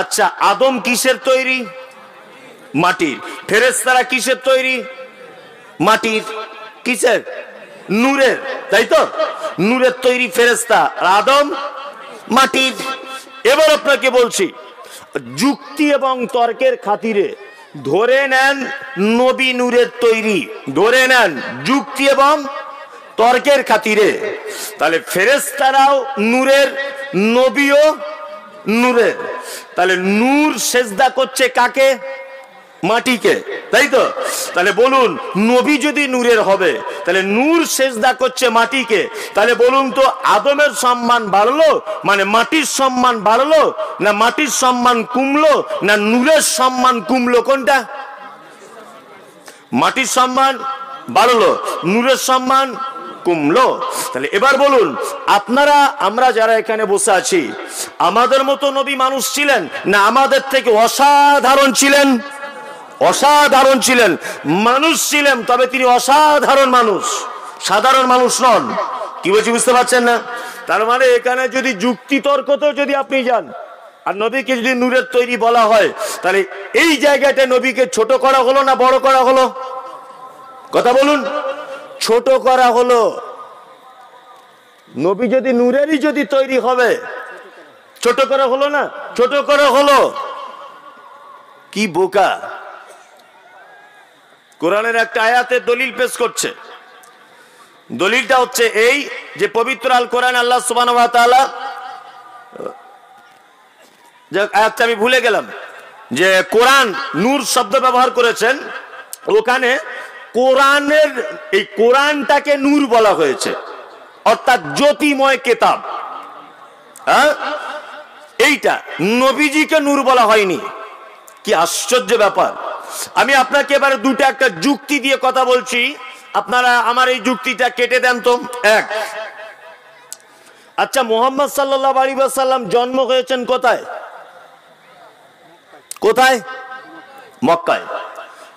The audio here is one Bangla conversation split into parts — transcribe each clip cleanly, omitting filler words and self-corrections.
আচ্ছা, আদম কিসের তৈরি? মাটির। ফেরেশতারা কিসের তৈরি? মাটির। কিসের? নূরের, তাই তো? নূরের তৈরি ফেরেশতা, আদম মাটির। এবার আপনাকে বলছি, যুক্তি এবং তর্কের খাতিরে ধরে নেন নবী নূরের তৈরি, ধরে নেন যুক্তি এবং তর্কের খাতিরে, তাহলে ফেরেশতারাও নূরের, নবীও নূরের। তাহলে নূর সেজদা করছে কাকে? মাটিকে, তাই তো? তাহলে বলুন, নবী যদি নূরের হবে তাহলে নূর সেজদা করছে মাটিকে, তাহলে বলুন তো আদমের সম্মান বাড়লো, মানে মাটির সম্মান বাড়লো, না মাটির সম্মান কমলো, না নূরের সম্মান কমলো? কোনটা? মাটির সম্মান বাড়লো, নূরের সম্মান কমলো। তাহলে এবার বলুন, আপনারা আমরা যারা এখানে বসে আছি, আমাদের মতো নবী মানুষ ছিলেন, না আমাদের থেকে অসাধারণ ছিলেন? অসাধারণ ছিলেন, মানুষ ছিলেন, তবে তিনি অসাধারণ মানুষ, সাধারণ মানুষ নন। কি বলছি বুঝতে পারছেন না? তার মানে এখানে যদি যুক্তি তর্কতেও যদি আপনি যান আর নবীকে যদি নূরের তৈরি বলা হয়, তাহলে এই জায়গাটা নবীকে ছোট করা হলো না বড় করা হলো? কথা বলুন। ছোট করা হলো। নবী যদি নূরেরই যদি তৈরি হবে, ছোট করা হলো না? ছোট করা হলো। কি বোকা! কোরআনের একটা আয়াতের দলিল পেশ করছে। দলিলটা হচ্ছে এই যে পবিত্র আল কোরআন আল্লাহ সুবহানাহু ওয়া তাআলা, যে আয়াতটা আমি ভুলে গেলাম, যে কোরআন নূর শব্দ ব্যবহার করেছেন, ওখানে কোরআনের এই কোরআনটাকে নূর বলা হয়েছে, অর্থাৎ জ্যোতিময় কিতাব। হ্যাঁ, এইটা নবীজিকে নূর বলা হয়নি। কি আশ্চর্য ব্যাপার! আমি আপনাকে এবারে দুটো একটা যুক্তি দিয়ে কথা বলছি, আপনারা আমার এই যুক্তিটা কেটে দেন তো। এক, আচ্ছা, মুহাম্মদ সাল্লাল্লাহু আলাইহি ওয়াসাল্লাম জন্ম হয়েছেন কোথায়? কোথায়? মক্কায়।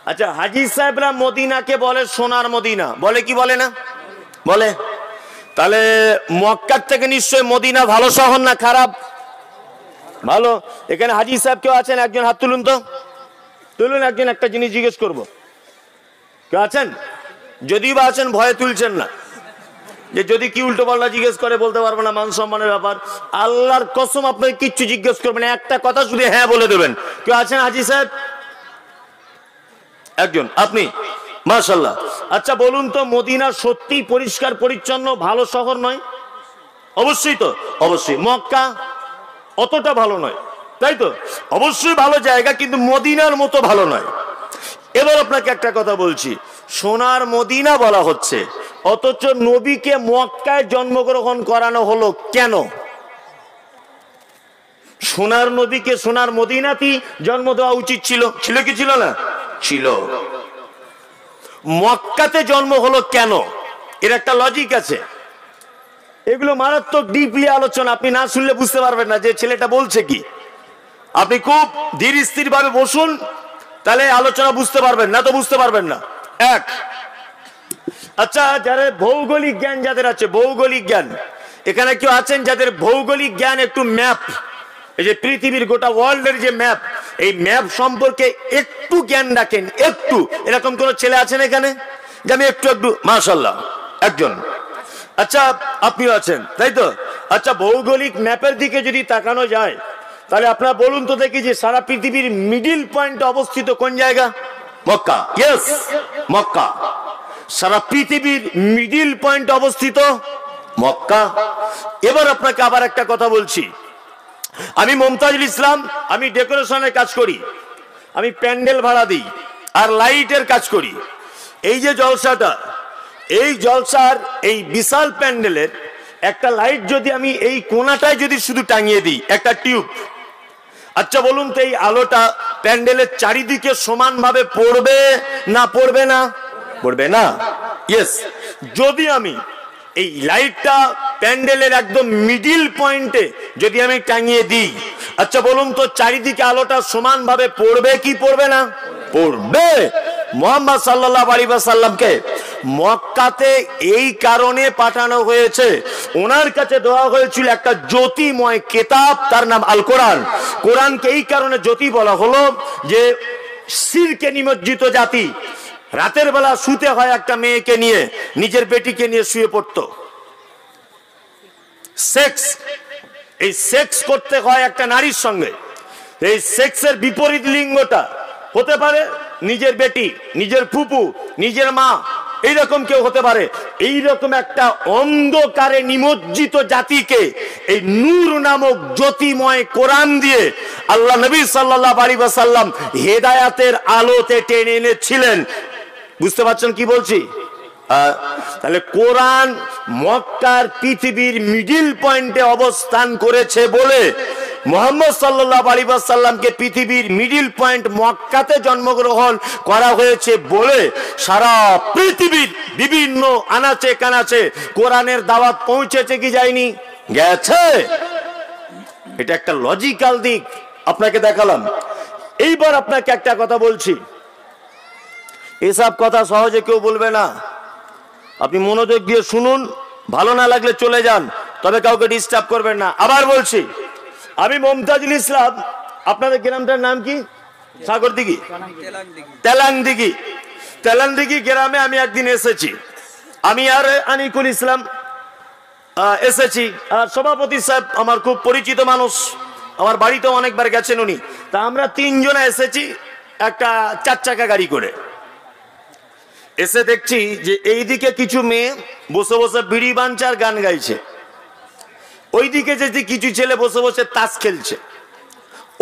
আচ্ছা, হাজী সাহেবরা মদিনাকে বলে সোনার মদিনা, বলে কি বলে না? বলে। তাহলে মক্কার থেকে নিশ্চয় মদিনা ভালো শহর না খারাপ? ভালো। এখানে হাজী সাহেব কেউ আছেন? একজন হাত তুলুন তো, তুলুন একজন। একটা জিনিস জিজ্ঞেস করবো, কেউ আছেন? যদিও বা আছেন, ভয়ে তুলছেন না, যে যদি কি উল্টো পাল্টা জিজ্ঞেস করে বলতে পারবো না, মান সম্মানের ব্যাপার। আল্লাহর কসম আপনাকে কিচ্ছু জিজ্ঞেস করবেন, একটা কথা শুধু হ্যাঁ বলে দেবেন। কেউ আছেন হাজী সাহেব? একজন, আপনি? মাশাআল্লাহ। আচ্ছা বলুন তো, মদিনা সত্যি পরিষ্কার পরিচ্ছন্ন ভালো শহর নয়? অবশ্যই তো, অবশ্যই। মক্কা অতটা ভালো নয়, তাই তো? অবশ্যই ভালো জায়গা, কিন্তু মদিনার মতো ভালো নয়। এবার আপনাকে একটা কথা বলছি, সোনার মদিনা বলা হচ্ছে, অথচ নবীকে মক্কায় জন্মগ্রহণ করানো হলো কেন? সোনার নবীকে সোনার মদিনাতেই জন্ম দেওয়া উচিত ছিল। ছিল কি ছিল না? ছিল। মক্কাতে জন্ম হলো কেন? এর একটা লজিক আছে। এগুলো মারাত্মক ডিপলি আলোচনা, আপনি না শুনলে বুঝতে পারবেন না যে ছেলেটা বলছে কি। আপনি খুব ধীর স্থির ভাবে বসুন, তাহলে আলোচনা বুঝতে পারবেন, না তো বুঝতে পারবেন না। এক, আচ্ছা, যারা ভৌগোলিক জ্ঞান যাদের আছে, ভৌগোলিক জ্ঞান, এখানে কেউ আছেন যাদের ভৌগোলিক জ্ঞান একটু ম্যাপ, এই যে পৃথিবীর গোটা ওয়ার্ল্ডের যে ম্যাপ, এই ম্যাপ সম্পর্কে একটু জ্ঞান রাখেন? একটু, এরকম কোন ছেলে আছেন এখানে যে আমি একটু একটু? মাশাআল্লাহ, একজন। আচ্ছা, আপনিও আছেন, তাই তো? আচ্ছা, ভৌগোলিক ম্যাপের দিকে যদি তাকানো যায়, তাহলে আপনারা বলুন তো দেখি, যে সারা পৃথিবীর মিডিল পয়েন্টে অবস্থিত কোন জায়গা? মক্কা। ইয়েস, মক্কা। সারা পৃথিবীর মিডিল পয়েন্ট অবস্থিত মক্কা। এবার আপনাকে আবার একটা কথা বলছি, আমি মুমতাজুল ইসলাম, আমি ডেকোরেশনের কাজ করি, আমি প্যান্ডেল ভাড়া দিই আর লাইটের কাজ করি। এই যে জলসাটা, এই জলসার এই বিশাল প্যান্ডেলের একটা লাইট যদি আমি এই কোণাটায় যদি শুধু টাঙিয়ে দিই, একটা টিউব, আচ্ছা বলুন তো এই আলোটা প্যান্ডেলের চারিদিকে সমানভাবে পড়বে না পড়বে না? পড়বে না। ইয়েস, যদি আমি এই লাইটটা প্যান্ডেলের একদম মিডিল পয়েন্টে যদি আমি টাঙিয়ে দিই, আচ্ছা বলুন তো চারিদিকে আলোটা সমানভাবে পড়বে কি পড়বে না? পড়বে। মুহাম্মদ সাল্লাল্লাহু আলাইহি ওয়াসাল্লামকে মক্কাতে এই কারণে পাঠানো হয়েছে, ওনার কাছে দেওয়া হয়েছিল একটা জ্যোতিময় কিতাব, তার নাম আল কোরআন। কোরআনকে এই কারণে জ্যোতি বলা হলো যে শিরকে নিমজ্জিত জাতি রাতের বেলা শুতে হয় একটা মেয়েকে নিয়ে, নিজের বেটিকে নিয়ে শুয়ে পড়তো। সেক্স, এই সেক্স করতে হয় একটা নারীর সঙ্গে। এই সেক্সের বিপরীত লিঙ্গটা হতে পারে নিজের বেটি, নিজের ফুপু, নিজের মা, এইরকম কেউ হতে পারে। এইরকম একটা অন্ধকারে নিমজ্জিত জাতিকে এই নূর নামক জ্যোতিময় কোরআন দিয়ে আল্লাহ নবী সাল্লাল্লাহু আলাইহি ওয়াসাল্লাম হেদায়েতের আলোতে টেনে এনেছিলেন। বুঝতে পারছেন কি বলছি? তাহলে কোরআন মক্কার পৃথিবীর মিডিল পয়েন্টে অবস্থান করেছে বলে মুহাম্মদ সাল্লাল্লাহু আলাইহি ওয়াসাল্লামকে পৃথিবীর মিডিল পয়েন্ট মক্কাতে জন্মগ্রহণ করা হয়েছে বলে সারা পৃথিবীর বিভিন্ন আনাচে কানাচে কোরআনের দাওয়াত পৌঁছেছে কি যায়নি? গেছে। এটা একটা লজিক্যাল দিক আপনাকে দেখালাম। এইবার আপনাকে একটা কথা বলছি, এসব কথা সহজে কেউ বলবে না, আপনি মনোযোগ দিয়ে শুনুন, ভালো না লাগলে চলে যান, তবে কাউকে ডিস্টার্ব করবেন না। আবার বলছি, আমি মমতাজুল ইসলাম। আপনাদের গ্রামটার নাম কি? সাগরদিঘি, তেলাংদিঘি। তেলাংদিঘি গ্রামে আমি একদিন এসেছি, আমি আর আনিকুল ইসলাম এসেছি। আর সভাপতি সাহেব আমার খুব পরিচিত মানুষ, আমার বাড়িতেও অনেকবার গেছেন উনি। তা আমরা তিনজনে এসেছি একটা 4 চাকা গাড়ি করে। এসে দেখছি যে এইদিকে কিছু মেয়ে বসে বসে বিড়ি বানছে আর গান গাইছে, ওইদিকে দেখছি কিছু ছেলে বসে বসে তাস খেলছে,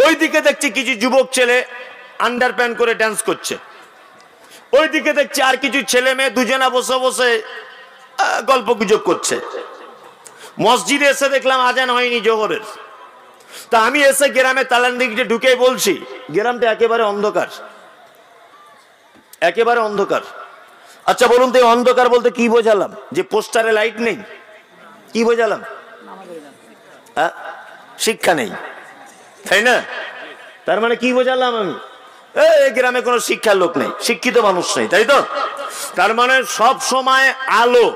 ওইদিকে দেখছি কিছু যুবক ছেলে আন্ডার প্যান্ট করে ড্যান্স করছে, ওইদিকে দেখছি আর কিছু ছেলে মেয়ে দুজনা বসে বসে গল্প গুজব করছে। মসজিদে এসে দেখলাম আজান হয়নি জোহরের। তা আমি এসে গ্রামে তালান্দিকে ঢুকে বলছি, গ্রামটা একেবারে অন্ধকার, একেবারে অন্ধকার। আচ্ছা বলুন তো অন্ধকার বলতে কি বোঝালাম? যে পোস্টারে লাইট নেই, কি বোঝালাম? শিক্ষা নেই, তাই না? তার মানে কি বোঝালাম আমি? এই গ্রামে কোনো শিক্ষার লোক নেই, শিক্ষিত মানুষ নেই, তাই তো? তার মানে সব সময় আলো,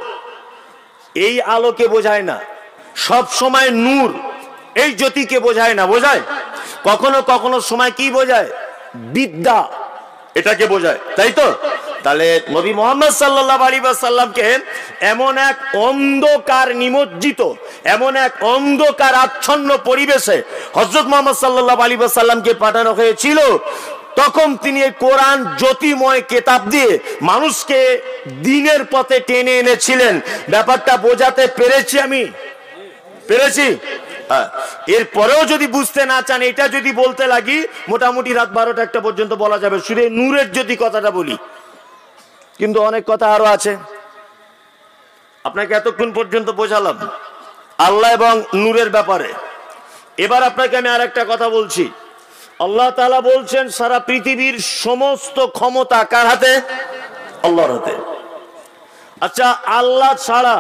এই আলোকে বোঝায় না। সব সময় নূর, এই জ্যোতিকে বোঝায় না। বোঝায় কখনো কখনো সময় কি বোঝায়? বিদ্যা, এটাকে বোঝায়, তাই তো? তাহলে নবী মুহাম্মদ সাল্লাল্লাহু আলাইহি ওয়াসাল্লামকে এমন এক অন্ধকার নিমজ্জিত, এমন এক অন্ধকার আচ্ছন্ন পরিবেশে হযরত মুহাম্মদ সাল্লাল্লাহু আলাইহি ওয়াসাল্লামকে পাঠানো হয়েছিল। তখন তিনি এই কোরআন জ্যোতিময় কিতাব দিয়ে মানুষকে দ্বীনের পথে টেনে এনেছিলেন। ব্যাপারটা বোঝাতে পেরেছি আমি? পেরেছি? এরপরেও যদি বুঝতে না চান, এটা যদি বলতে লাগি মোটামুটি রাত 12টা 1টা পর্যন্ত বলা যাবে, শুধু নূরের যদি কথাটা বলি। কিন্তু অনেক কথা আরো আছে, আপনাকে এতক্ষণ পর্যন্ত বোঝালাম আল্লাহ এবং নূরের ব্যাপারে। এবার আপনাকে আমি আর একটা কথা বলছি। আল্লাহ তাআলা বলছেন সারা পৃথিবীর সমস্ত ক্ষমতা কার হাতে? আল্লাহর হাতে। আচ্ছা, আল্লাহ ছাড়া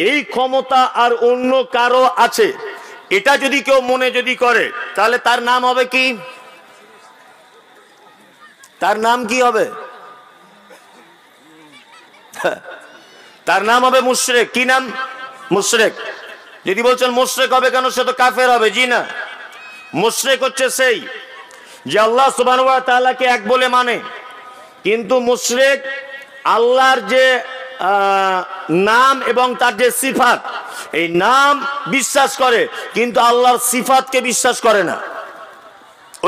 এই ক্ষমতা আর অন্য কারো আছে, এটা যদি কেউ মনে যদি করে, তাহলে তার নাম হবে কি? তার নাম কি হবে? তার নাম হবে মুশরিক। কি নাম? মুশরিক। যদি বলছেন মুশরিক হবে কেন, সে তো কাফের হবে। জি না, মুশরিক হচ্ছে সেই যে আল্লাহ সুবহানাহু ওয়া তাআলাকে এক বলে মানে, কিন্তু মুশরিক আল্লাহর যে নাম এবং তার যে সিফাত, এই নাম বিশ্বাস করে কিন্তু আল্লাহর সিফাতকে বিশ্বাস করে না।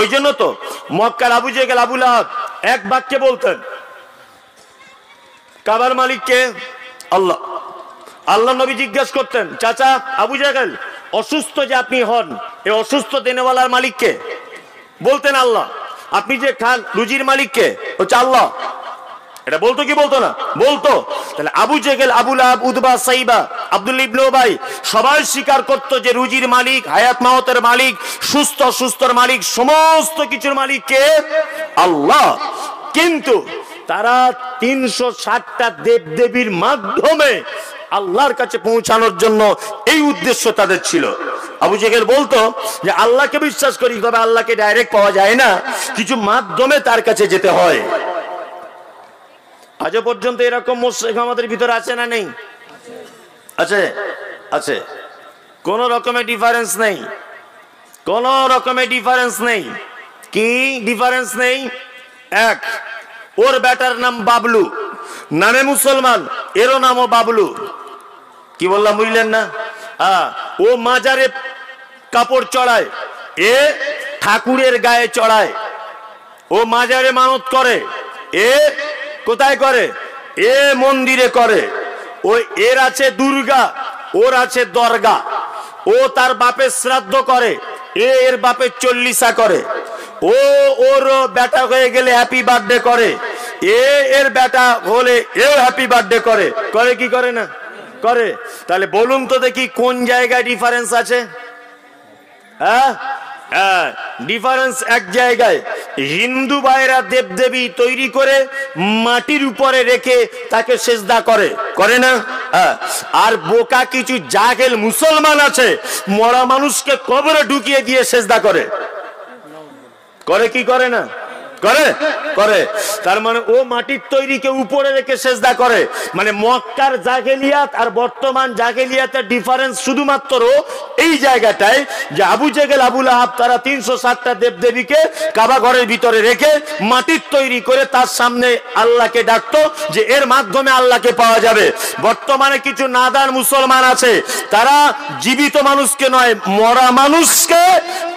ওই জন্য তো মক্কার আবু জেহেল, আবু লাহাব এক বাক্যে বলতেন, কাবার মালিক কে? আল্লাহ। আল্লাহ নবী জিজ্ঞাসা করতেন, চাচা আবু জেহেল, অসুস্থ যে আপনি হন, এই অসুস্থ দেনেওয়ালার মালিক কে? বলতেন আল্লাহ। আপনি যে খান, রুজির মালিক কে? হচ্ছে আল্লাহ। এটা বলতো কি বলতো না? বলতো। তাহলে আবু জেহেল, আবু লাহাব, উতবা, সাইবা, আব্দুল্লাহ ইবনে উবাই সবাই স্বীকার করতো যে রুজির মালিক, হায়াত মাওতের মালিক, সুস্থ সুস্থর মালিক, সমস্ত কিছুর মালিক কে? আল্লাহ। কিন্তু তারা 360টা দেবদেবীর মাধ্যমে আল্লাহর কাছে পৌঁছানোর জন্য এই উদ্দেশ্য তাদের ছিল। আবু জেহেল বলতো যে আল্লাহকে বিশ্বাস করি, তবে আল্লাহকে ডাইরেক্ট পাওয়া যায় না, কিছু মাধ্যমে তার কাছে যেতে হয়। আজও পর্যন্ত এরকম মুশরিক আমাদের ভিতরে আছে না নেই? আছে, আছে। কোন রকমের ডিফারেন্স নেই, কোন রকমের ডিফারেন্স নেই। কি ডিফারেন্স নেই? এক, ওর বেটার নাম বাবলু, নামে মুসলমান, এরও নামও বাবলু। কি বললাম বুঝলেন না? হ্যাঁ, ও মাজারে কাপড় চড়ায়, এ ঠাকুরের গায়ে চড়ায়। ও মাজারে মানত করে, এ কোথায় করে? এ মন্দিরে করে। ওই এর আছে দুর্গা, ওর আছে দরগা। ও তার বাপের শ্রাদ্ধ করে, এর বাপের চল্লিশা করে। ও ওর বেটা হয়ে গেলে হ্যাপি বার্থডে করে, এর বেটা হলে এও হ্যাপি বার্থডে করে। করে কি করে না? করে। তাহলে বলুন তো দেখি কোন জায়গায় ডিফারেন্স আছে? হ্যাঁ, ডিফারেন্স এক জায়গায়। হিন্দু ভাইরা দেবদেবী তৈরি করে মাটির উপরে রেখে তাকে সেজদা করে, করে না? আর বোকা কিছু জাহেল মুসলমান আছে, মরা মানুষকে কবরে ঢুকিয়ে দিয়ে সেজদা করে। করে কি করে না? করে, করে। তার মানে ও মাটির তৈরিকে উপরে রেখে সেজদা করে। মানে মক্কার জাহেলিয়াত আর বর্তমান জাহেলিয়াতের ডিফারেন্স শুধুমাত্র এই জায়গাটায় যে আবু জেহেল, আবু লাহাব তারা 360টা দেবদেবীকে কাবা ঘরের ভিতরে রেখে মাটির তৈরি করে তার সামনে আল্লাহকে ডাকতো যে এর মাধ্যমে আল্লাহকে পাওয়া যাবে। বর্তমানে কিছু নাদান মুসলমান আছে, তারা জীবিত মানুষকে নয়, মরা মানুষকে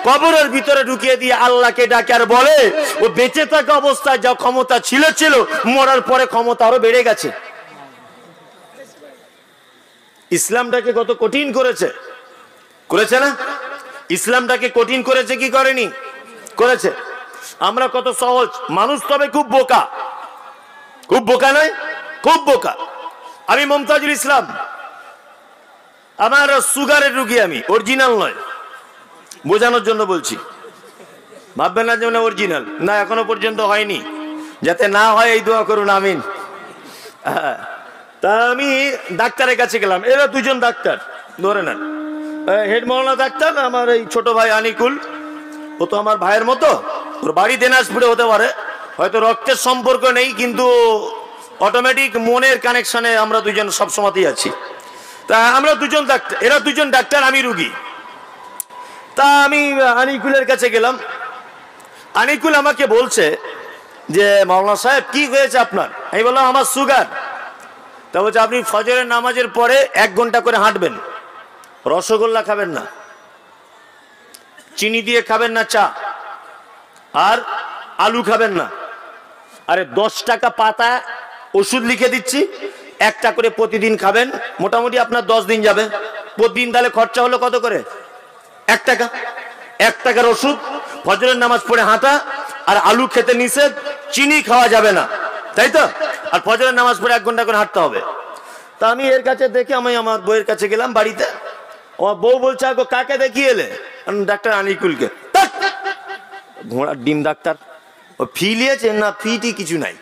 কবরের ভিতরে ঢুকিয়ে দিয়ে আল্লাহকে ডাকে আর বলে ও বেঁচে থাকা অবস্থায় যা ক্ষমতা ছিল, মরার পরে ক্ষমতা আরো বেড়ে গেছে। ইসলামটাকে কত কঠিন করেছে, করেছে না? ইসলামটাকে কঠিন করেছে কি করেনি? করেছে। আমরা কত সহজ মানুষ, তবে খুব বোকা। খুব বোকা নয়, খুব বোকা। আমি মমতাজুল ইসলাম, আমার সুগারের রুগী, আমি অরিজিনাল নয়, বোঝানোর জন্য বলছি, ভাববেন না যে অরিজিনাল না, এখনো পর্যন্ত হয়নি, যাতে না হয় এই দোয়া করুন, আমিন। তা আমি ডাক্তারের কাছে গেলাম, এরা দুজন ডাক্তার ধরে নেন, হেড মহল্লা ডাক্তার, আমার এই ছোট ভাই আনিকুল, ও তো আমার ভাইয়ের মতো, ওর বাড়ি দিনাজপুরে হতে পারে, হয়তো রক্তের সম্পর্ক নেই, কিন্তু অটোমেটিক মনের কানেকশনে আমরা দুজন সবসময়তেই আছি। তা আমরা দুজন ডাক্তার, এরা দুজন ডাক্তার, আমি রুগী। তা আমি আনিকুলের কাছে গেলাম, আনিকুল আমাকে বলছে যে মাওলানা সাহেব কি হয়েছে আপনার? আমি বললাম আমার সুগার। তা বলছে আপনি ফজরের নামাজের পরে 1 ঘন্টা করে হাঁটবেন, রসগোল্লা খাবেন না, চিনি দিয়ে খাবেন না চা, আর আলু খাবেন না। আরে 10 টাকা পাতা ওষুধ লিখে দিচ্ছি, 1টা করে প্রতিদিন খাবেন, মোটামুটি আপনার 10 দিন যাবে। প্রতিদিন তাহলে খরচা হলো কত করে? 1 টাকা। 1 টাকার ওষুধ, ফজরের নামাজ পড়ে হাঁটা, আর আলু খেতে নিষেধ, চিনি খাওয়া যাবে না, তাই তো? আর ফজরের নামাজ পড়ে 1 ঘন্টা করে হাঁটতে হবে। তা আমি এর কাছে দেখে আমি আমার বউয়ের কাছে গেলাম বাড়িতে, আমার বউ বলছে আগো কাকে দেখিয়ে এলে? ডাক্তার আনিকুলকে। ঘোড়ার ডিম ডাক্তার, ও ফি নিয়েছে না? ফিটি কিছু নাই।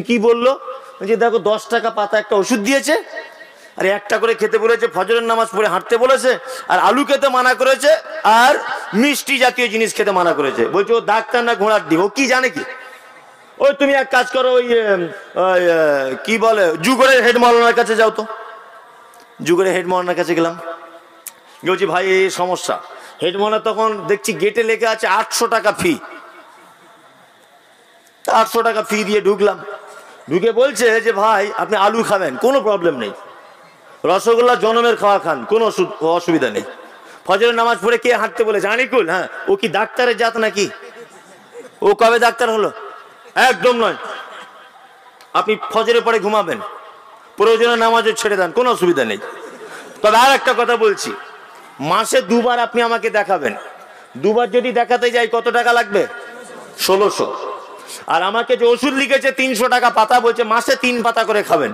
কি বললো? যে দেখো 10 টাকা পাতা একটা ওষুধ দিয়েছে, আর 1টা করে খেতে বলেছে, ফজরের নামাজ পড়ে হাঁটতে বলেছে, আর আলু খেতে মানা করেছে, আর মিষ্টি জাতীয় জিনিস খেতে মানা করেছে। বলছে ও ডাক্তার না ঘোড়ার ডিম, ও কি জানে কি? ওই তুমি এক কাজ করো, ওই কি বলে যুগরের হেড মৌলানার কাছে যাও তো। যুগরের হেড মৌলানার কাছে গেলাম, বলছি ভাই এই সমস্যা। হেড মৌলানা তখন দেখছি গেটে লেখা আছে 800 টাকা ফি। 800 টাকা ফি দিয়ে ঢুকলাম, ঢুকে বলছে যে ভাই আপনি আলু খাবেন, কোনো প্রবলেম নেই, রসগোল্লা জনমের খাওয়া খান, কোনো অসুবিধা নেই। ফজরের নামাজ পড়ে কে হাঁটতে বলেছে? আনিকুল। হ্যাঁ, ও কি ডাক্তারের জাত নাকি? ও কবে ডাক্তার হলো? একদম নয়। আপনি ফজরে পরে ঘুমাবেন, প্রয়োজনে নামাজও ছেড়ে দেন, কোনো অসুবিধা নেই। তবে আর একটা কথা বলছি, মাসে 2 বার আপনি আমাকে দেখাবেন। 2 বার যদি দেখাতে যাই কত টাকা লাগবে? 1600। আর আমাকে যে ওষুধ লিখেছে 300 টাকা পাতা, বলছে মাসে 3 পাতা করে খাবেন।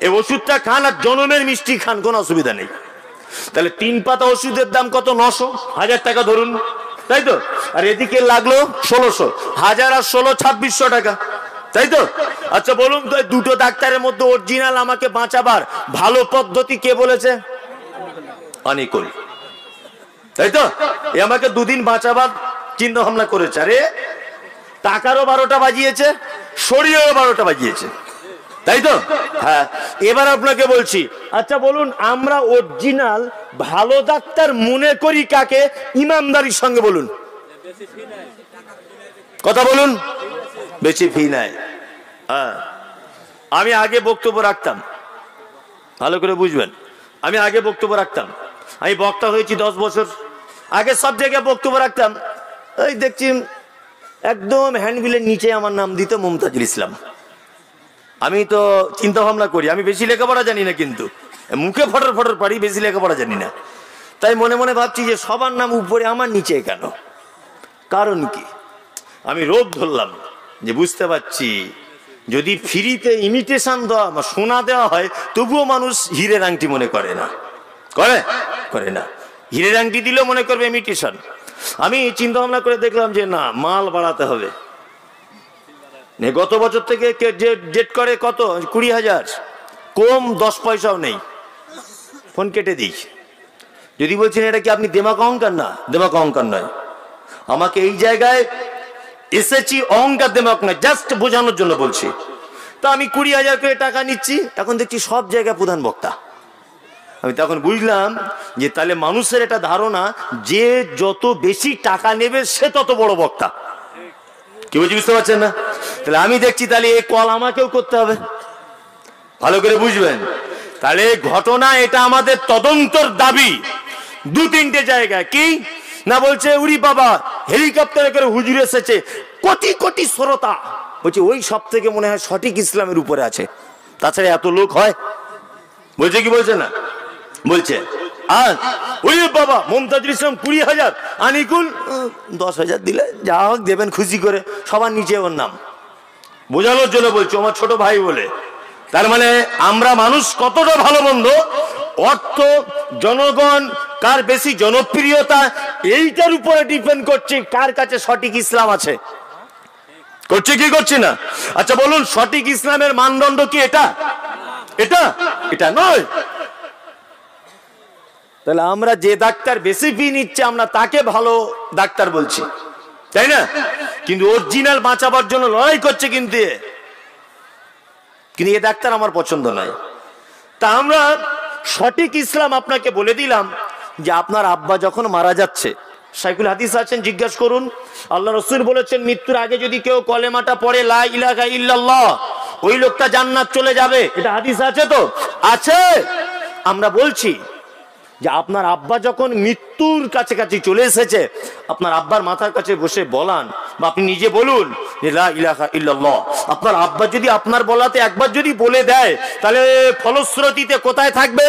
এই ওষুধটা খান আর জনমের মিষ্টি খান, কোনো অসুবিধা নেই। তাহলে 3 পাতা ওষুধের দাম কত? 900, 1000 টাকা ধরুন, তাই তো? আর এদিকে লাগলো 1600, 1000 আর 16, 2600 টাকা, তাই তো? আচ্ছা বলুন তো, দুটো ডাক্তারের মধ্যে অরিজিনাল আমাকে বাঁচাবার ভালো পদ্ধতি কে বলেছে? আনিকুল, তাই তো? এ আমাকে 2 দিন বাঁচাবার চিন্তা ভাবনা করেছে। আরে টাকারও 12টা বাজিয়েছে, শরীরেরও 12টা বাজিয়েছে। তাই তো? হ্যাঁ, এবার আপনাকে বলছি, আচ্ছা বলুন, আমরা অরিজিনাল ভালো ডাক্তার মনে করি কাকে? ইমানদারির সঙ্গে বলুন, কথা বলুন, বেশি ফি নাই। হ্যাঁ, আমি আগে বক্তব্য রাখতাম, ভালো করে বুঝবেন, আমি আগে বক্তব্য রাখতাম, আমি বক্তা হয়েছি 10 বছর আগে, সব জায়গায় বক্তব্য রাখতাম। ওই দেখছি একদম হ্যান্ডবিলের নিচে আমার নাম দিত মুমতাজুল ইসলাম। আমি তো চিন্তা ভাবনা করি, আমি বেশি লেখাপড়া জানি না, কিন্তু মুখে ফটর ফটর পারি, বেশি লেখাপড়া জানি না। তাই মনে মনে ভাবছি যে সবার নাম উপরে, আমার নিচে কেন? কারণ কি? আমি রোগ ধরলাম যে বুঝতে পারছি যদি ফ্রিতে ইমিটেশন দেওয়া, সোনা দেওয়া হয়, তবুও মানুষ হীরের আংটি মনে করে না, করে না। হীরের আংটি দিলেও মনে করবে ইমিটেশন। আমি চিন্তা ভাবনা করে দেখলাম যে না, মাল বাড়াতে হবে। গত বছর থেকে ডেট করে কত, 20,000, কম 10 পয়সাও নেই, ফোন কেটে দিই। যদি বলছেন এটা কি আপনি দেমাক অহংকার? না, দেমাক অহংকার নয়, আমাকে এই জায়গায় এসেছি অহংকার দেমাক নয়, জাস্ট বোঝানোর জন্য বলছি। তা আমি 20,000 করে টাকা নিচ্ছি, এখন দেখছি সব জায়গায় প্রধান বক্তা। আমি তখন বুঝলাম যে তাহলে মানুষের এটা ধারণা যে যত বেশি টাকা নেবে সে তত বড় বক্তা। কি বলছি বুঝতে পারছেন না? তাহলে আমি দেখছি তাহলে এই কল আমাকেও করতে হবে, ভালো করে বুঝবেন। তাহলে ঘটনা এটা আমাদের তদন্তর দাবি 2-3টে জায়গায়। কি না বলছে, উরি বাবা হেলিকপ্টারে করে হুজুর এসেছে, কোটি কোটি শ্রোতা। বলছে ওই সব থেকে মনে হয় সঠিক ইসলামের উপরে আছে, তাছাড়া এত লোক হয়? বলছে কি বলছে না? বলছে। আর ওই বাবা মুমতাজুল ইসলাম 20,000, আনিকুল 10,000 দিলে যা হোক দেবেন খুশি করে, সবার নিচে ওর নাম। বোঝানোর জন্য বলছো, আমার ছোট ভাই বলে। তার মানে আমরা মানুষ কতটা ভালো মন্দ, অর্থ, জনগণ, কার বেশি জনপ্রিয়তা, এইটার উপরে ডিপেন্ড করছে কার কাছে সঠিক ইসলাম আছে। করছে কি করছে না? আচ্ছা বলুন, সঠিক ইসলামের মানদণ্ড কি এটা? এটা নয়। তাহলে আমরা যে ডাক্তার বেশি ফি নিচ্ছে আমরা তাকে ভালো ডাক্তার বলছি, তাই না? কিন্তু অরিজিনাল বাঁচাবার জন্য লড়াই করছে, কিন্তু এ ডাক্তার আমার পছন্দ নয়। তা আমরা সঠিক ইসলাম আপনাকে বলে দিলাম যে আপনার আব্বা যখন মারা যাচ্ছে, শাইখুল হাদিস আছেন, জিজ্ঞেস করুন, আল্লাহ রাসূল বলেছেন মৃত্যুর আগে যদি কেউ কলেমাটা পড়ে লা ইলাহা ইল্লাল্লাহ, ওই লোকটা জান্নাত চলে যাবে। এটা হাদিস আছে তো? আছে। আমরা বলছি যে আপনার আব্বা যখন মৃত্যুর কাছাকাছি চলে এসেছে, আপনার আব্বার মাথার কাছে বসে বলান, বা আপনি নিজে বলুন যে লা ইলাহা ইল্লাল্লাহ। আপনার আব্বা যদি আপনার বলাতে একবার যদি বলে দেয়, তাহলে ফলশ্রুতিতে কোথায় থাকবে?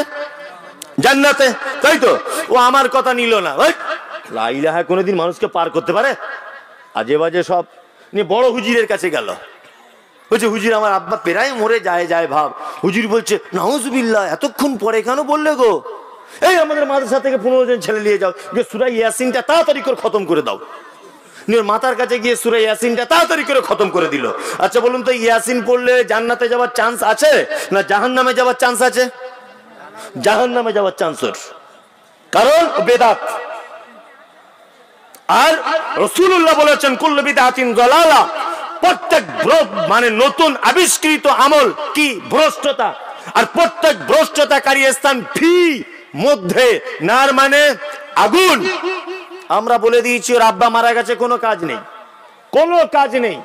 জান্নাতে, তাই তো? ও আমার কথা নিল না, লা ইলাহা কোনোদিন মানুষকে পার করতে পারে? আজে বাজে সব নিয়ে বড় হুজুরের কাছে গেল, বলছে হুজুর আমার আব্বা প্রায় মরে যায় ভাব। হুজুর বলছে নাউজুবিল্লাহ, এতক্ষণ পরে কেন বললে গো? এই আমাদের মাদ্রাসা থেকে 15 জন ছেলে নিয়ে যাও, যে সূরা ইয়াসিনটা তাড়াতাড়ি করে খতম করে দাও। নিয়ে মাথার কাছে গিয়ে সূরা ইয়াসিনটা তাড়াতাড়ি করে খতম করে দিল। আচ্ছা বলুন তো, ইয়াসিন পড়লে জান্নাতে যাওয়ার চান্স আছে না জাহান্নামে যাওয়ার চান্স আছে? জাহান্নামে যাওয়ার চান্স, কারণ বেদাত। আর রাসূলুল্লাহ বলেছেন কুল্লু বিদআতিন যালালা, প্রত্যেক মানে নতুন আবিষ্কৃত আমল কি? ভ্রষ্টতা। আর প্রত্যেক ভ্রষ্টতাকারী স্থান ফি মধ্যে নার মানে আগুন। আমরা বলে দিয়েছি ওর আব্বা মারা গেছে, কোনো কাজ নেই,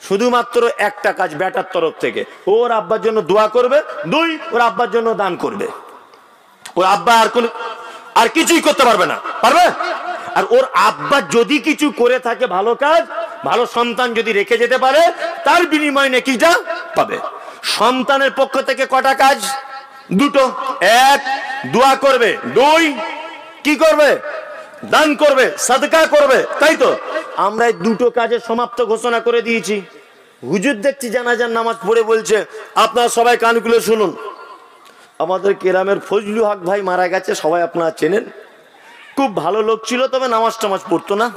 শুধুমাত্র একটা কাজ বেটার তরফ থেকে, ওর আব্বার জন্য দোয়া করবে, 2 ওর আব্বার জন্য দান করবে। ওর আব্বা আর কিছুই করতে পারবে না, পারবে? আর ওর আব্বা যদি কিছু করে থাকে ভালো কাজ, ভালো সন্তান যদি রেখে যেতে পারে, তার বিনিময়ে নেকিটা পাবে। সন্তানের পক্ষ থেকে কটা কাজ? 2টো। 1 দোয়া করবে, 2 কি করবে? দান করবে, সাদকা করবে, তাই তো? আমরা এই 2টো কাজের সমাপ্ত ঘোষণা করে দিয়েছি। হুজুর দেখছি জানাজার নামাজ পড়ে বলছে, আপনারা সবাই কান খুলে শুনুন, আমাদের কেরামের ফজলু হক ভাই মারা গেছে, সবাই আপনারা চেনেন, খুব ভালো লোক ছিল, তবে নামাজ টামাজ পড়তো না,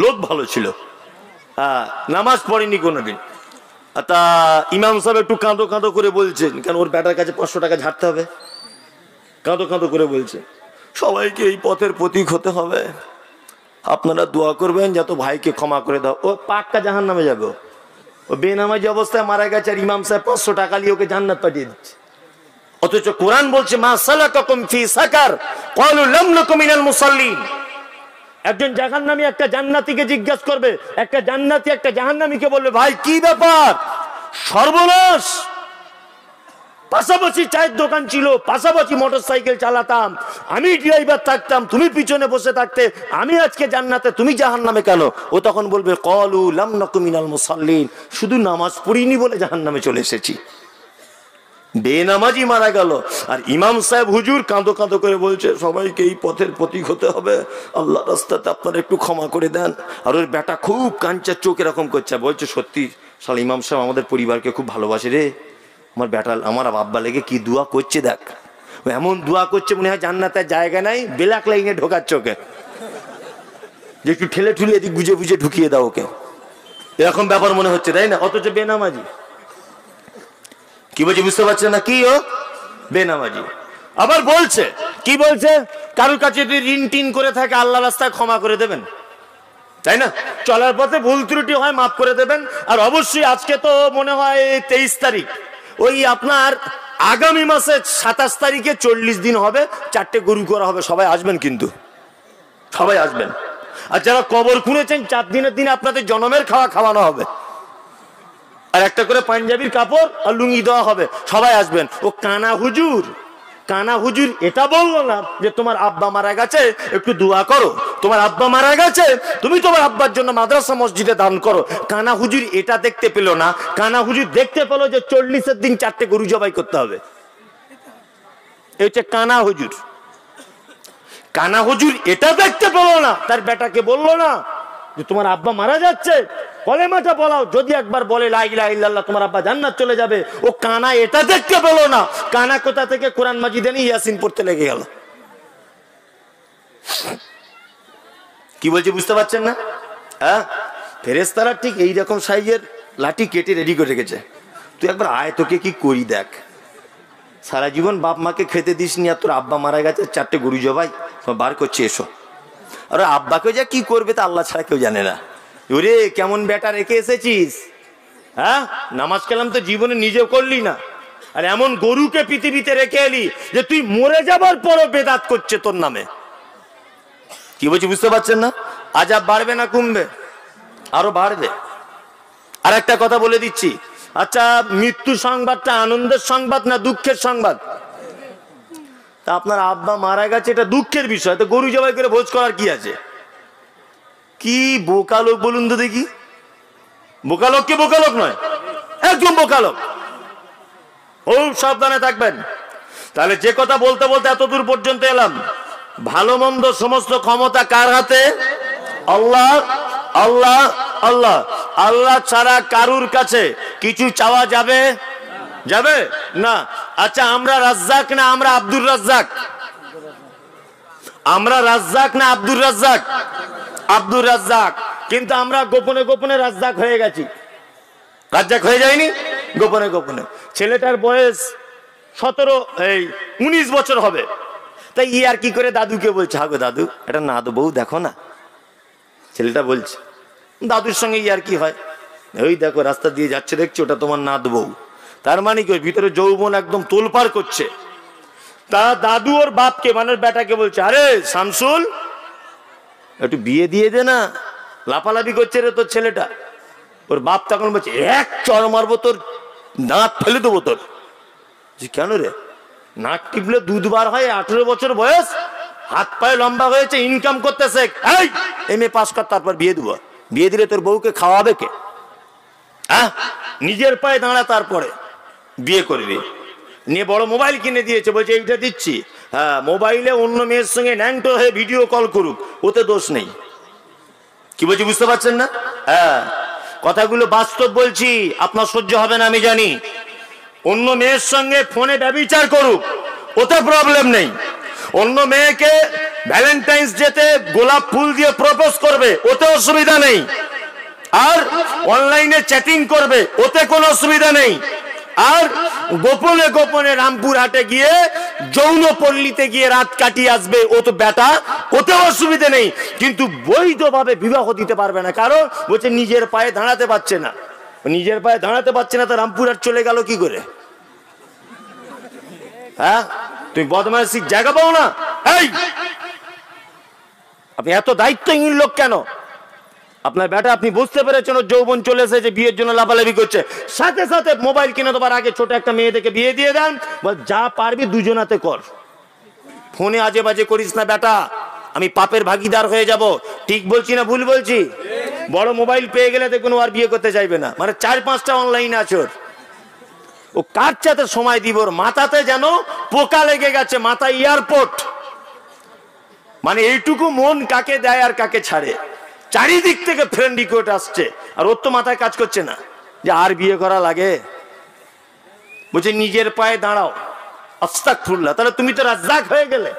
লোক ভালো ছিল, নামাজ পড়েনি কোনোদিন। তা ইমাম সাহেব একটু কাঁদো কাঁদো করে বলছেন, কারণ ওর বেটার কাছে 500 টাকা ঝাড়তে হবে, কাঁদো কাঁদো করে বলছে সবাইকে এই পথের প্রতীক হতে হবে, আপনারা দোয়া করবেন যাতে ভাইকে ক্ষমা করে দাও। ও পাক্কা জাহান্নামে যাবে, ও ও বেনামাজি অবস্থায় মারা গেছে আর ইমাম সাহেব 500 টাকা নিয়ে ওকে জান্নাত পাঠিয়ে দিচ্ছে। অথচ কোরআন বলছে মা সালাকাকুম ফি সাকার ক্বালু লাম নাকু মিনাল মুসাল্লিন। একজন জাহান্নামী একটা জান্নাতীকে জিজ্ঞাসা করবে, একটা জান্নাতী একটা জাহান্নামীকে বলবে ভাই কি ব্যাপার, সর্বনাশ, পাশাপাশি চায়ের দোকান ছিল, পাশাপাশি মোটরসাইকেল চালাতাম, আমি ড্রাইভার থাকতাম, তুমি পিছনে বসে থাকতে, আমি আজকে জান্নাতে তুমি জাহান্নামে কেন? ও তখন বলবে ক্বালু লাম নাকু মিনাল মুসাল্লিন, শুধু নামাজ পড়িনি বলে জাহান্নামে চলে এসেছি। বেনামাজি মারা গেল আর ইমাম সাহেব হুজুর কাঁদো কাঁদো করে বলছে সবাইকে এই পথের প্রতীক হতে হবে, আল্লাহ রাস্তাতে আপনারা একটু ক্ষমা করে দেন। আর ওর বেটা খুব কাঞ্চার চোখ এরকম করছে, বলছে সত্যি শালা ইমাম সাহেব আমাদের পরিবারকে খুব ভালোবাসে রে, আমার বেটা আমার আব্বা লেগে কি দোয়া করছে দেখ, এমন দোয়া করছে মনে হয় জান্নাতের জায়গা নাই, ব্ল্যাক লাইনে ঢোকাচ্ছে ওকে, যে একটু ঠেলে ঠুলে এদিক বুঝে বুঝে ঢুকিয়ে দাও ওকে, এরকম ব্যাপার মনে হচ্ছে তাই না? অথচ বেনামাজি। কি বলছে বুঝতে পারছেন না? কি ও বেনামাজি। আবার বলছে কি বলছে, কারোর কাছে যদি ঋণ টিন করে থাকে আল্লাহ রাস্তায় ক্ষমা করে দেবেন, তাই না? চলার পথে ভুল ত্রুটি হয় মাফ করে দেবেন। আর অবশ্যই আজকে তো মনে হয় 23 তারিখ, ওই আপনার আগামী মাসে 27 তারিখে 40 দিন হবে, 4টে গরু করা হবে, সবাই আসবেন কিন্তু, সবাই আসবেন। আর যারা কবর খুঁড়েছেন 4 দিনের দিনে আপনাদের জনমের খাওয়া খাওয়ানো হবে, আর একটা করে পাঞ্জাবির কাপড় আর লুঙ্গি দেওয়া হবে, সবাই আসবেন। ও কানা হুজুর, কানা হুজুর এটা বললো না যে তোমার আব্বা মারা গেছে একটু দোয়া করো, তোমার আব্বা মারা গেছে তুমি তোমার আব্বার জন্য মাদ্রাসা মসজিদে দান করো। কানা হুজুর এটা দেখতে পেল না, কানা হুজুর দেখতে পেল যে 40-এর দিন 4টে গরু জবাই করতে হবে। এই হচ্ছে কানা হুজুর। কানা হুজুর এটা দেখতে পেল না, তার বেটাকে বললো না যে তোমার আব্বা মারা যাচ্ছে, কলেমাটা বলাও, যদি একবার বলে লা ইলাহা ইল্লাল্লাহ তোমার আব্বা জান্নাত চলে যাবে। ও কানা এটা দেখতে পেল না, কানা কোথা থেকে কোরআন মাজিদে নিয়ে ইয়াসিন পড়তে লেগে গেল। কি বলছি বুঝতে পারছেন না? হ্যাঁ, ফেরেশতারা ঠিক এইরকম সাইজের লাঠি কেটে রেডি করে রেখেছে, তুই একবার আয় তোকে কি করি দেখ। সারা জীবন বাপ মাকে খেতে দিস নি, আর তোর আব্বা মারা গেছে 4টে গরু জবাই বার করছে, এসো। আর আব্বাকেও যা কি করবে তা আল্লাহ ছাড়া কেউ জানে না। ওরে কেমন বেটা রেখে এসেছিস, হ্যাঁ, নামাজ কালাম তো জীবনে নিজেও করলি না, আর এমন গরুকে পৃথিবীতে রেখে এলি যে তুই মরে যাবার পরও বেদাত করছে তোর নামে। কি বলছি বুঝতে পারছেন না? আজাব বাড়বে না কমবে? আরো বাড়বে। আর একটা কথা বলে দিচ্ছি, আচ্ছা মৃত্যু সংবাদটা আনন্দের সংবাদ না দুঃখের সংবাদ? তা আপনার আব্বা মারা গেছে এটা দুঃখের বিষয়, তো গরু জবাই করে ভোজ করার কি আছে? কি বোকা লোক বলুন তো দেখি, বোকা লোক কি বোকা লোক নয়, একদম বোকা লোক। খুব সাবধানে থাকবেন। তাহলে যে কথা বলতে বলতে এতদূর পর্যন্ত এলাম, ভালো মন্দ সমস্ত ক্ষমতা কার হাতে? আল্লাহ, আল্লাহ, আল্লাহ। আল্লাহ ছাড়া কারুর কাছে কিছু চাওয়া যাবে? যাবে না। আচ্ছা আমরা রাজ্জাক না আমরা আব্দুর রাজ্জাক? আমরা রাজ্জাক না আব্দুর রাজ্জাক? আব্দুর রাজ্জাক। কিন্তু আমরা গোপনে গোপনে রাজ্জাক হয়ে গেছি। রাজ্জাক হয়ে যায়নি গোপনে গোপনে। ছেলেটার বয়স 19 বছর হবে, তাই আর কি করে দাদুকে বলছে, হাগো দাদু এটা না দো বউ দেখো না। ছেলেটা বলছে, দাদুর সঙ্গে আর কি হয়, ওই দেখো রাস্তা দিয়ে যাচ্ছে দেখছো ওটা তোমার নাত বউ। তার মানে কি ওর ভিতরে যৌবন একদম তোলপাড় করছে। তা দাদু ওর বাপকে মানে বেটাকে বলছে, আরে শামসুল একটু বিয়ে দিয়ে দে না, লাফালাফি করছে রে তোর ছেলেটা। ওর বাপ তখন বলছে, এক চড় মারবো তোর, দাঁত ফেলে দেবো তোর। কেন রে? নাক টিপলে দুধ বার হয়, 18 বছর বয়স, হাত পায়ে লম্বা হয়েছে, ইনকাম করতেছে, এমএ পাস কর তারপর বিয়ে দেবো। বিয়ে দিলে তোর বউকে খাওয়াবে কে? হ্যাঁ, নিজের পায়ে দাঁড়া তারপরে বিয়ে করবি। নিয়ে বড় মোবাইল কিনে দিয়েছে, বলছে এইটা দিচ্ছি। হ্যাঁ, মোবাইলে অন্য মেয়ের সঙ্গে ন্যাংটো হয়ে ভিডিও কল করুক, ওতে দোষ নেই। কি বলছি বুঝতে পারছেন না? হ্যাঁ, কথাগুলো বাস্তব বলছি, আপনার সহ্য হবে না আমি জানি। অন্য মেয়ের সঙ্গে ফোনে ব্যভিচার করুক, ওতে প্রবলেম নেই। অন্য মেয়েকে ভ্যালেন্টাইন্স ডেতে গোলাপ ফুল দিয়ে প্রপোজ করবে, ওতে অসুবিধা নেই। আর অনলাইনে চ্যাটিং করবে, ওতে কোনো অসুবিধা নেই। আর গোপনে গোপনে রামপুর হাটে গিয়ে যৌন পল্লীতে গিয়ে রাত কাটিয়ে আসবে, ও তো বেটা, ওতে অসুবিধা নেই। কিন্তু বৈধভাবে বিবাহ দিতে পারবে না, কারণ বলছে নিজের পায়ে দাঁড়াতে পারছে না। নিজের পায়ে দাঁড়াতে পারছে না, তো রামপুরহাট চলে গেল কি করে? হ্যাঁ, তুমি বদমাইশির জায়গা পাও না? এই আপনি এত দায়িত্বহীন লোক কেন? আপনার বেটা, আপনি বুঝতে পেরেছেন ওর যৌবন চলে এসেছে, বিয়ের জন্য লাফালাফি করছে, সাথে সাথে মোবাইল কিনে দেবার আগে ছোট একটা মেয়ে দেখে বিয়ে দিয়ে দেন, যা পারবি দুজনাতে কর, ফোনে আজে বাজে করিস না বেটা, আমি পাপের ভাগিদার হয়ে যাব। ঠিক বলছি না ভুল বলছি? বড় মোবাইল পেয়ে গেলে দেখুন আর বিয়ে করতে চাইবে না, মানে 4-5টা অনলাইন আছে ওর। ও কার চাতে সময় দিব? ওর মাথাতে যেন পোকা লেগে গেছে, মাথা এয়ারপোর্ট। মানে এইটুকু মন কাকে দেয় আর কাকে ছাড়ে, চারিদিক থেকে ফ্রেন্ড রিকোয়েস্ট আসছে, আর ওর তো মাথায় কাজ করছে না যে আর বিয়ে করা লাগে। বলছে নিজের পায়ে দাঁড়াও। আস্তাগফিরুল্লাহ, তাহলে তুমি তো রাজ্জাক হয়ে গেলে।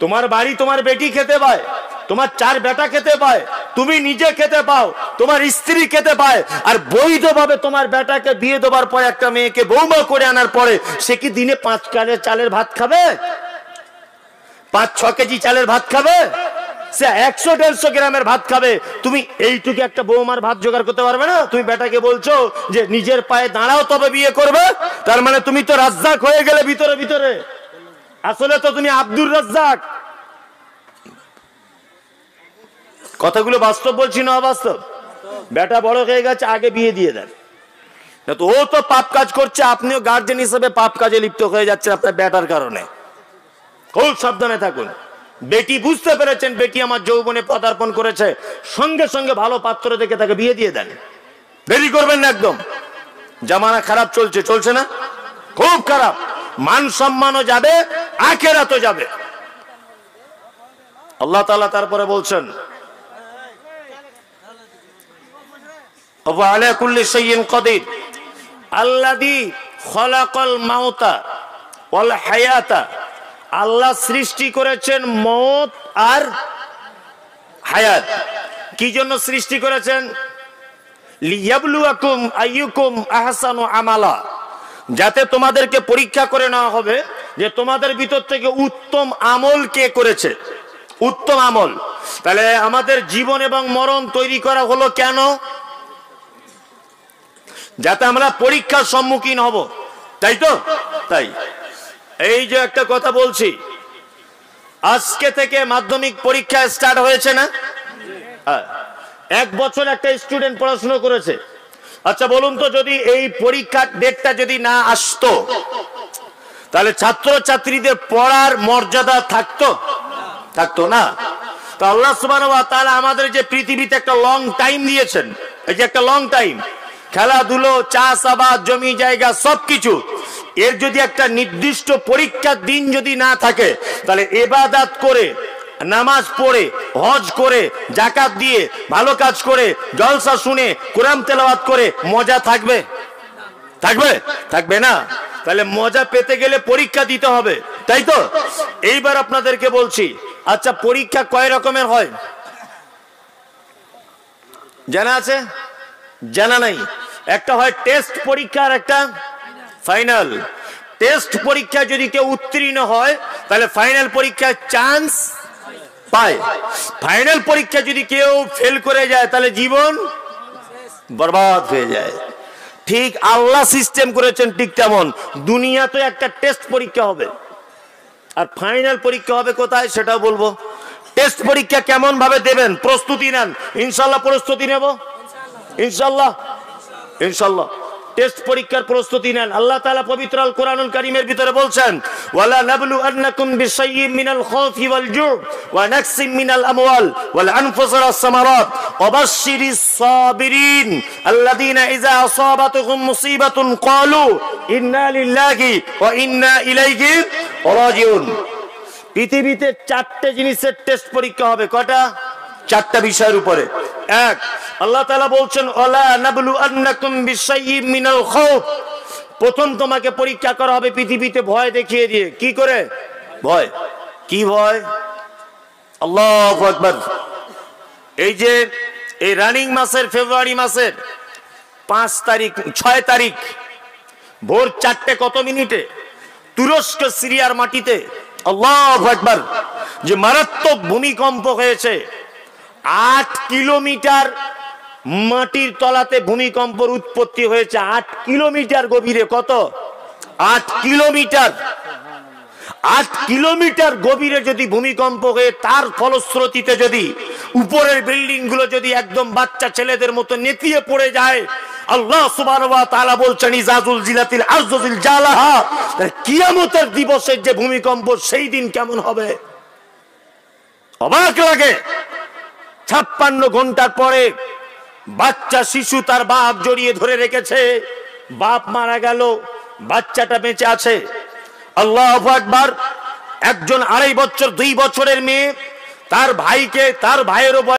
তোমার বাড়ি তোমার বেটি খেতে পায়, তোমার 4 বেটা খেতে পায়, তুমি নিজে খেতে পাও, তোমার স্ত্রী খেতে পায়, আর বৈধভাবে তোমার বেটাকে বিয়ে দেবার পরে একটা মেয়েকে বৌমা করে আনার পরে সে কি দিনে 5 কালের চালের ভাত খাবে? 5-6 কেজি চালের ভাত খাবে? সে 100-150 গ্রামের ভাত খাবে। তুমি এইটুকু একটা বৌমার ভাত জোগাড় করতে পারবে না? তুমি বেটাকে বলছো যে নিজের পায়ে দাঁড়াও তবে বিয়ে করবে, তার মানে তুমি তো রাজ্জাক হয়ে গেলে ভিতরে ভিতরে। আসলে তো তুমি আব্দুর রাজ্জাক। কথাগুলো বাস্তব বলছি না অবাস্তব? বেটা বড় হয়ে গেছে, আগে বিয়ে দিয়ে দেন, তো ও তো পাপ কাজ করছে, আপনিও গার্জেন হিসেবে পাপ কাজে লিপ্ত হয়ে যাচ্ছেন আপনার বেটার কারণে। খুব সাবধানে থাকুন। বেটি বুঝতে পেরেছেন বেটি আমার যৌবনে পদার্পণ করেছে, সঙ্গে সঙ্গে ভালো পাত্র দেখে তাকে বিয়ে দিয়ে দেন, দেরি করবেন না একদম। জামানা খারাপ চলছে, চলছে না? খুব খারাপ। মান সম্মানও যাবে, আখিরাতও যাবে। আল্লাহ তাআলা তারপরে বলছেন ওয়া আলা কুল্লি শাইইন কাদির আল্লাযী খলাকাল মাউতা ওয়াল হায়াতা। আল্লাহ সৃষ্টি করেছেন মওত আর হায়াত। কি জন্য সৃষ্টি করেছেন? লিয়াবলুয়াকুম আইয়ুকুম আহসানু আমালা, যাতে তোমাদেরকে পরীক্ষা করে নেওয়া হবে যে তোমাদের ভিতর থেকে উত্তম আমল কে করেছে। উত্তম আমল। তাহলে আমাদের জীবন এবং মরণ তৈরি করা হলো কেন? যাতে আমরা পরীক্ষার সম্মুখীন হব, তাই তো? তাই এই যে একটা কথা বলছি, আজকে থেকে মাধ্যমিক পরীক্ষা স্টার্ট হয়েছে না? 1 বছর একটা স্টুডেন্ট পড়াশোনা করেছে। আচ্ছা বলুন তো, যদি এই পরীক্ষার ডেটটা যদি না আসতো, তাহলে ছাত্র ছাত্রীদের পড়ার মর্যাদা থাকতো? থাকতো না। তো আল্লাহ সুবহানাহু ওয়া তাআলা আমাদের যে পৃথিবীতে একটা লং টাইম দিয়েছেন, এই যে একটা লং টাইম, খেলাধুলো, চাষাবাদ, জমি জায়গা সবকিছু, এর যদি একটা নির্দিষ্ট পরীক্ষার দিন যদি না থাকে, তাহলে ইবাদত করে, নামাজ পড়ে, হজ করে, যাকাত দিয়ে, ভালো কাজ করে, জলসা শুনে, কোরআন তেলাওয়াত করে মজা থাকবে? থাকবে? থাকবে না। তাহলে মজা পেতে গেলে পরীক্ষা দিতে হবে, তাই তো? এইবার আপনাদেরকে বলছি, আচ্ছা পরীক্ষা কয় রকমের হয় জানা আছে? জানা নাই? একটা হয় টেস্ট পরীক্ষা আর একটা ফাইনাল। টেস্ট পরীক্ষা যদি কেউ উত্তীর্ণ হয় তাহলে ফাইনাল পরীক্ষায় চান্স পায়। ফাইনাল পরীক্ষা যদি কেউ ফেল করে যায় তাহলে জীবন বরবাদ হয়ে যায়। ঠিক আল্লাহ সিস্টেম করেছেন ঠিক তেমন। দুনিয়াতে একটা টেস্ট পরীক্ষা হবে, আর ফাইনাল পরীক্ষা হবে কোথায় সেটাও বলবো। টেস্ট পরীক্ষা কেমন ভাবে দেবেন, প্রস্তুতি নেন। ইনশাল্লাহ প্রস্তুতি নেব, ইনশাল্লাহ, ইনশাল্লাহ টেস্ট পরীক্ষার প্রস্তুতি নেন। আল্লাহ তাআলা পবিত্র আল কোরআনুল কারীমের ভিতরে বলছেন, ওয়ালা নাবলু আন্নাকুম বিশাইয়্যিম মিনাল খাউফি ওয়াল জু' ওয়া নাকসিম মিনাল আমওয়াল ওয়াল আনফুসি ওয়াস সামারাত ওয়া বাশশিরিস সাবিরিন আল্লাযীনা ইযা আসাবাতুহুম মুসিবাতুন ক্বালু ইন্না লিল্লাহি ওয়া ইন্না ইলাইহি রাজিউন। পৃথিবীতে 4টে জিনিসের টেস্ট পরীক্ষা হবে। কয়টা? 4টা বিষয়ের উপরে। এক, আল্লাহ তাআলা বলছেন ওয়ালা নাবলু আন্নাকুম বিশাইয়্যিম মিনাল খাউফ। প্রথম তোমাকে পরীক্ষা করা হবে পৃথিবীতে ভয় দেখিয়ে দিয়ে। কি করে? ভয়। কি ভয়? আল্লাহু আকবার। এই যে এই রানিং মাসের ফেব্রুয়ারি মাসের 5 তারিখ 6 তারিখ ভোর 4টে কত মিনিটে তুরস্ক সিরিয়ার মাটিতে আল্লাহু আকবার যে মারাত্মক ভূমিকম্প হয়েছে, 8 কিলোমিটার মাটির তলাতে ভূমিকম্পের উৎপত্তি হয়েছে 8 কিলোমিটার গভীরে। কত? 8 কিলোমিটার। 8 কিলোমিটার গভীরে যদি ভূমিকম্প হয়ে তার ফলশ্রুতিতে যদি উপরের বিল্ডিং গুলো যদি একদম বাচ্চা ছেলেদের মতো নেতিয়ে পড়ে যায়, আল্লাহ সুবহানাহু ওয়া তাআলা বলছেন ইজাজুল জিলাতিল আরজু জিলজালাহা, কিয়ামতের দিবসের যে ভূমিকম্প সেই দিন কেমন হবে অবাক লাগে। 56 ঘন্টার পরে বাচ্চা শিশু তার বাপ জড়িয়ে ধরে রেখেছে, বাপ মারা গেল, বাচ্চাটা বেঁচে আছে। আল্লাহু আকবার। একজন 2.5 বছর 2 বছরের মেয়ে তার ভাইয়ের উপর